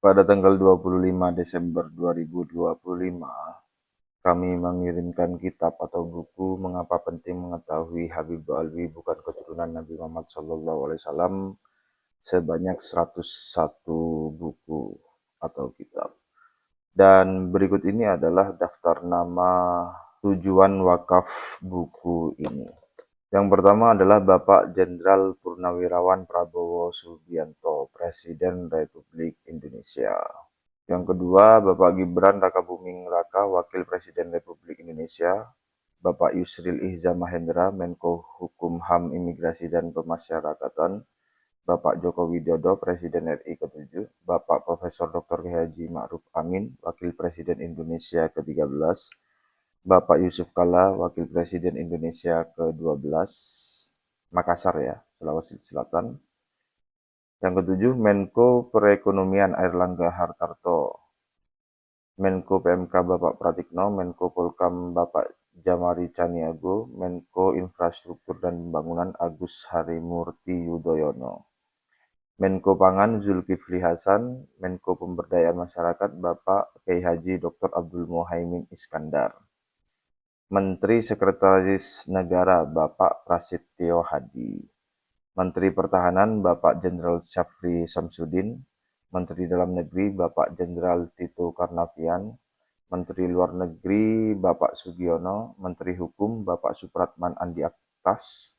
Pada tanggal 25 Desember 2025, kami mengirimkan kitab atau buku Mengapa Penting Mengetahui Habib Alwi Bukan Keturunan Nabi Muhammad SAW sebanyak 101 buku atau kitab. Dan berikut ini adalah daftar nama tujuan wakaf buku ini. Yang pertama adalah Bapak Jenderal Purnawirawan Prabowo Subianto, Presiden Republik Indonesia. Yang kedua, Bapak Gibran Rakabuming Raka, Wakil Presiden Republik Indonesia. Bapak Yusril Ihza Mahendra, Menko Hukum HAM Imigrasi dan Pemasyarakatan. Bapak Joko Widodo, Presiden RI ke-7. Bapak Profesor Dr. Haji Ma'ruf Amin, Wakil Presiden Indonesia ke-13. Bapak Yusuf Kalla, Wakil Presiden Indonesia ke-12, Makassar ya, Sulawesi Selatan. Yang ketujuh, Menko Perekonomian Airlangga Hartarto. Menko PMK Bapak Pratikno, Menko Polkam Bapak Jamari Caniago, Menko Infrastruktur dan Pembangunan Agus Harimurti Yudhoyono. Menko Pangan Zulkifli Hasan, Menko Pemberdayaan Masyarakat Bapak Kiai Haji Dr. Abdul Muhaimin Iskandar. Menteri Sekretaris Negara Bapak Prasetyo Hadi. Menteri Pertahanan Bapak Jenderal Syafri Samsudin. Menteri Dalam Negeri Bapak Jenderal Tito Karnavian. Menteri Luar Negeri Bapak Sugiono. Menteri Hukum Bapak Supratman Andi Aktas.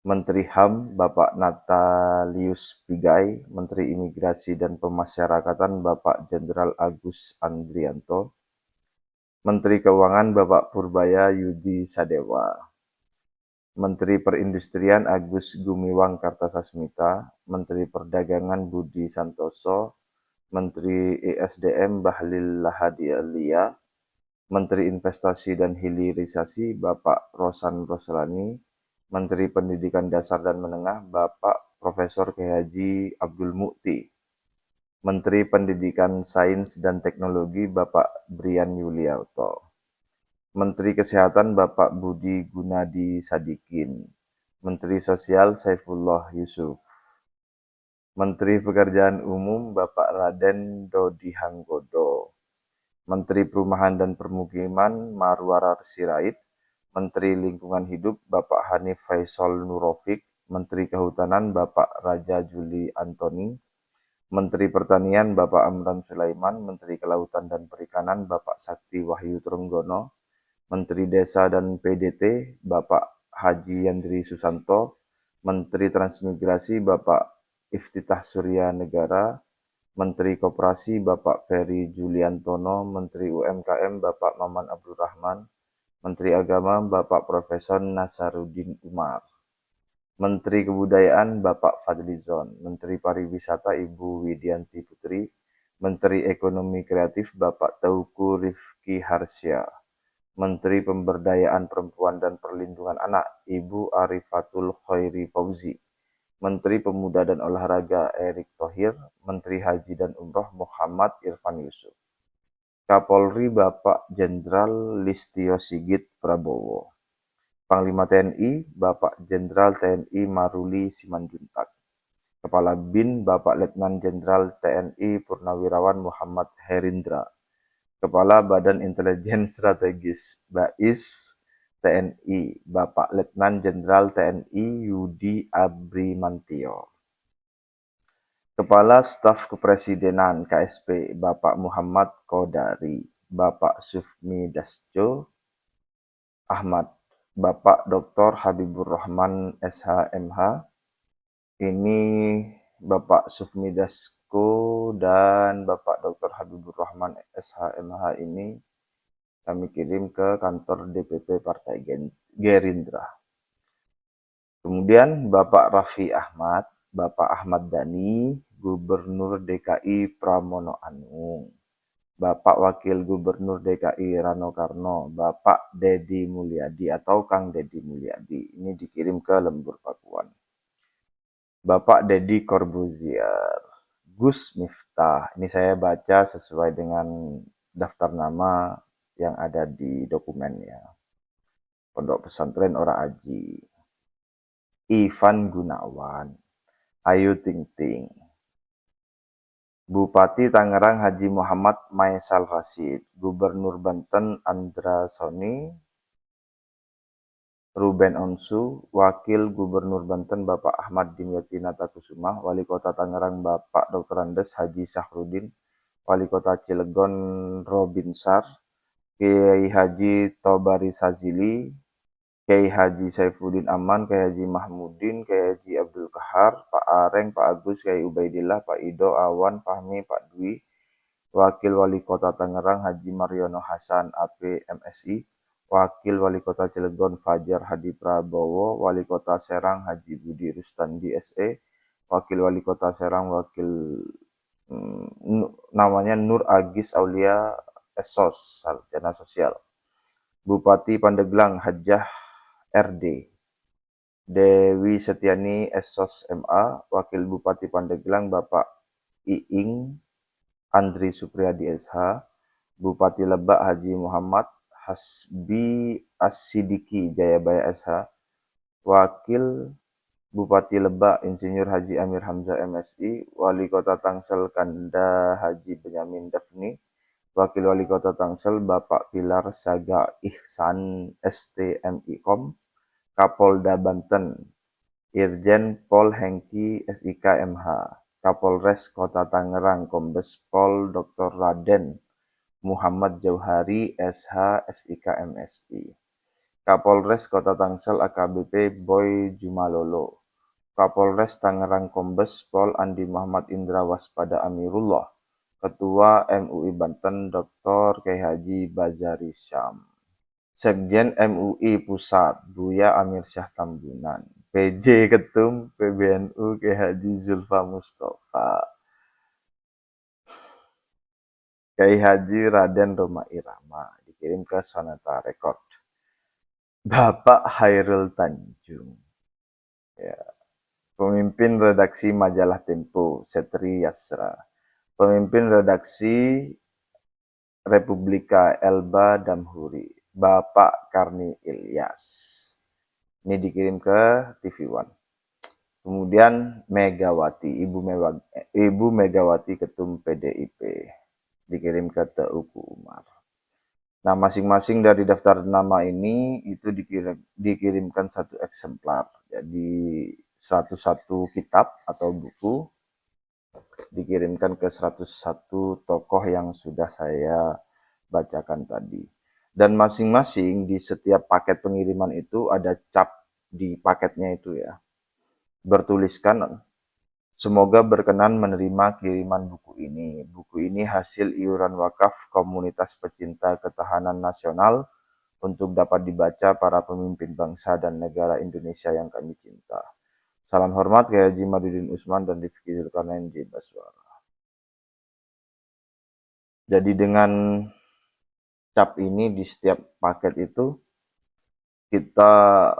Menteri HAM Bapak Natalius Pigai. Menteri Imigrasi dan Pemasyarakatan Bapak Jenderal Agus Andrianto. Menteri Keuangan Bapak Purbaya Yudi Sadewa. Menteri Perindustrian Agus Gumiwang Kartasasmita, Menteri Perdagangan Budi Santoso, Menteri ESDM Bahlil Lahadialia, Menteri Investasi dan Hilirisasi Bapak Rosan Roslani, Menteri Pendidikan Dasar dan Menengah Bapak Profesor Kiai Haji Abdul Mukti, Menteri Pendidikan Sains dan Teknologi Bapak Brian Yuliarto. Menteri Kesehatan Bapak Budi Gunadi Sadikin. Menteri Sosial Saifullah Yusuf. Menteri Pekerjaan Umum Bapak Raden Dodi Hanggodo. Menteri Perumahan dan Permukiman Marwarar Sirait. Menteri Lingkungan Hidup Bapak Hanif Faisal Nurofik. Menteri Kehutanan Bapak Raja Juli Antoni. Menteri Pertanian Bapak Amran Sulaiman. Menteri Kelautan dan Perikanan Bapak Sakti Wahyu Trenggono. Menteri Desa dan PDT Bapak Haji Yandri Susanto, Menteri Transmigrasi Bapak Iftitah Surya Negara, Menteri Koperasi Bapak Ferry Juliantono, Menteri UMKM Bapak Maman Abdurrahman, Menteri Agama Bapak Profesor Nasaruddin Umar, Menteri Kebudayaan Bapak Fadlizon, Menteri Pariwisata Ibu Widianti Putri, Menteri Ekonomi Kreatif Bapak Teuku Rifki Harsya, Menteri Pemberdayaan Perempuan dan Perlindungan Anak, Ibu Arifatul Khairi Fauzi, Menteri Pemuda dan Olahraga Erick Thohir, Menteri Haji dan Umroh Muhammad Irfan Yusuf, Kapolri Bapak Jenderal Listio Sigit Prabowo, Panglima TNI Bapak Jenderal TNI Maruli Simanjuntak, Kepala BIN Bapak Letnan Jenderal TNI Purnawirawan Muhammad Herindra, Kepala Badan Intelijen Strategis (BAIS) TNI Bapak Letnan Jenderal TNI Yudi Abrimantio, Kepala Staf Kepresidenan KSP Bapak Muhammad Kodari, Bapak Sufmi Dasjo Ahmad, Bapak Dr. Habibur Rahman SH.MH, ini Bapak Sufmi Dasko dan Bapak Dr. Habibur Rahman SH.MH ini kami kirim ke kantor DPP Partai Gerindra. Kemudian Bapak Raffi Ahmad, Bapak Ahmad Dhani, Gubernur DKI Pramono Anung, Bapak Wakil Gubernur DKI Rano Karno, Bapak Dedi Mulyadi atau Kang Dedi Mulyadi. Ini dikirim ke Lembur Pakuan. Bapak Dedi Corbuzier, Gus Miftah. Ini saya baca sesuai dengan daftar nama yang ada di dokumennya. Pondok Pesantren Ora Aji. Ivan Gunawan, Ayu Ting Ting, Bupati Tangerang Haji Muhammad Maisal Rasyid, Gubernur Banten Andra Soni, Ruben Onsu, Wakil Gubernur Banten Bapak Ahmad Dimyati Natakusuma, Wali Kota Tangerang Bapak Dr. Andes Haji Sahrudin, Wali Kota Cilegon Robinsar, Kiai Haji Tobari Sazili, Kiai Haji Saifuddin Aman, Kiai Haji Mahmudin, Kiai Haji Abdul Kahar, Pak Areng, Pak Agus, Kiai Ubaidillah, Pak Ido, Awan, Fahmi, Pak Dwi, Wakil Wali Kota Tangerang Haji Mariono Hasan AP MSI, Wakil Wali Kota Cilegon Fajar Hadi Prabowo, Wali Kota Serang Haji Budi Rustandi SE, Wakil Wali Kota Serang namanya Nur Agis Aulia Esos, Sarjana Sosial. Bupati Pandeglang Hajah RD, Dewi Setiani Esos MA, Wakil Bupati Pandeglang Bapak Iing Andri Supriyadi SH, Bupati Lebak Haji Muhammad Hasbi As-Sidiki Jayabaya SH, Wakil Bupati Lebak Insinyur Haji Amir Hamzah MSI, Wali Kota Tangsel Kanda Haji Benyamin Dafni, Wakil Wali Kota Tangsel Bapak Pilar Saga Ihsan STMIkom, Kapolda Banten Irjen Pol Hengki SIK MH, Kapolres Kota Tangerang Kombes Pol Dr. Raden Muhammad Jauhari SH SIK MSI, Kapolres Kota Tangsel AKBP Boy Jumalolo, Kapolres Tangerang Kombes Pol Andi Muhammad Indra Waspada Amirullah, Ketua MUI Banten Dr. Kiai Haji Bazari Syam, Sekjen MUI Pusat Buya Amir Syah Tambunan, PJ Ketum PBNU Kiai Haji Zulfa Mustafa, Kiai Haji Raden Roma Irama, dikirim ke Sonata Record. Bapak Hairul Tanjung, ya. Pemimpin redaksi majalah Tempo Setri Yasra, pemimpin redaksi Republika Elba Damhuri Bapak Karni Ilyas, ini dikirim ke TV One. Kemudian Megawati, Ibu Megawati Ketum PDIP, dikirim ke Teuku Umar. Nah, masing-masing dari daftar nama ini itu dikirimkan satu eksemplar. Jadi 101 kitab atau buku dikirimkan ke 101 tokoh yang sudah saya bacakan tadi. Dan masing-masing di setiap paket pengiriman itu ada cap di paketnya itu ya. Bertuliskan, semoga berkenan menerima kiriman buku ini. Buku ini hasil iuran wakaf komunitas pecinta ketahanan nasional untuk dapat dibaca para pemimpin bangsa dan negara Indonesia yang kami cinta. Salam hormat Kiai Haji Madudin Usman dan Rifki Zulkarnain J. Baswara. Jadi dengan cap ini di setiap paket itu kita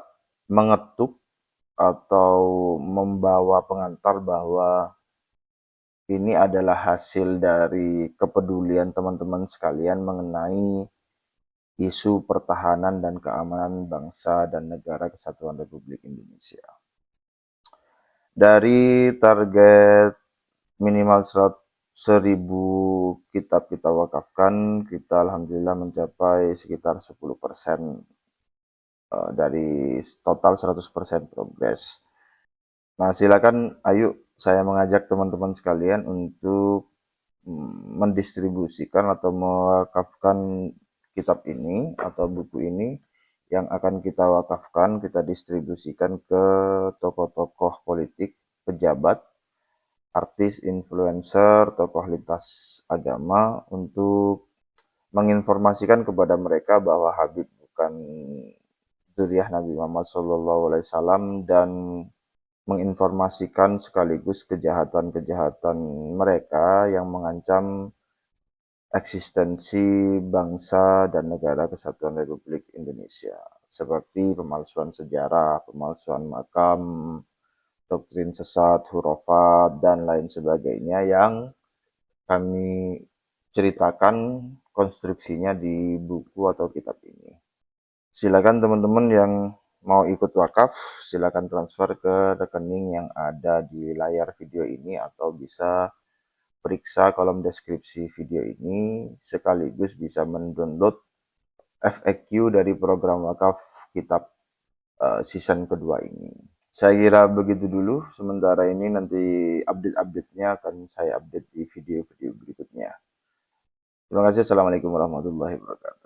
mengetuk atau membawa pengantar bahwa ini adalah hasil dari kepedulian teman-teman sekalian mengenai isu pertahanan dan keamanan bangsa dan negara kesatuan Republik Indonesia. Dari target minimal 1.000 kitab kita wakafkan, kita alhamdulillah mencapai sekitar 10% dari total 100% progres. Nah, silakan ayo saya mengajak teman-teman sekalian untuk mendistribusikan atau mewakafkan kitab ini atau buku ini yang akan kita wakafkan, kita distribusikan ke tokoh-tokoh politik, pejabat, artis, influencer, tokoh lintas agama untuk menginformasikan kepada mereka bahwa Habib bukan dzurriyyah Nabi Muhammad SAW dan menginformasikan sekaligus kejahatan-kejahatan mereka yang mengancam eksistensi bangsa dan negara kesatuan Republik Indonesia, seperti pemalsuan sejarah, pemalsuan makam, doktrin sesat, hurufat, dan lain sebagainya yang kami ceritakan konstruksinya di buku atau kitab ini. Silakan teman-teman yang mau ikut wakaf, silakan transfer ke rekening yang ada di layar video ini atau bisa periksa kolom deskripsi video ini, sekaligus bisa mendownload FAQ dari program wakaf kitab season kedua ini. Saya kira begitu dulu, sementara ini nanti update-update-nya akan saya update di video-video berikutnya. Terima kasih. Assalamualaikum warahmatullahi wabarakatuh.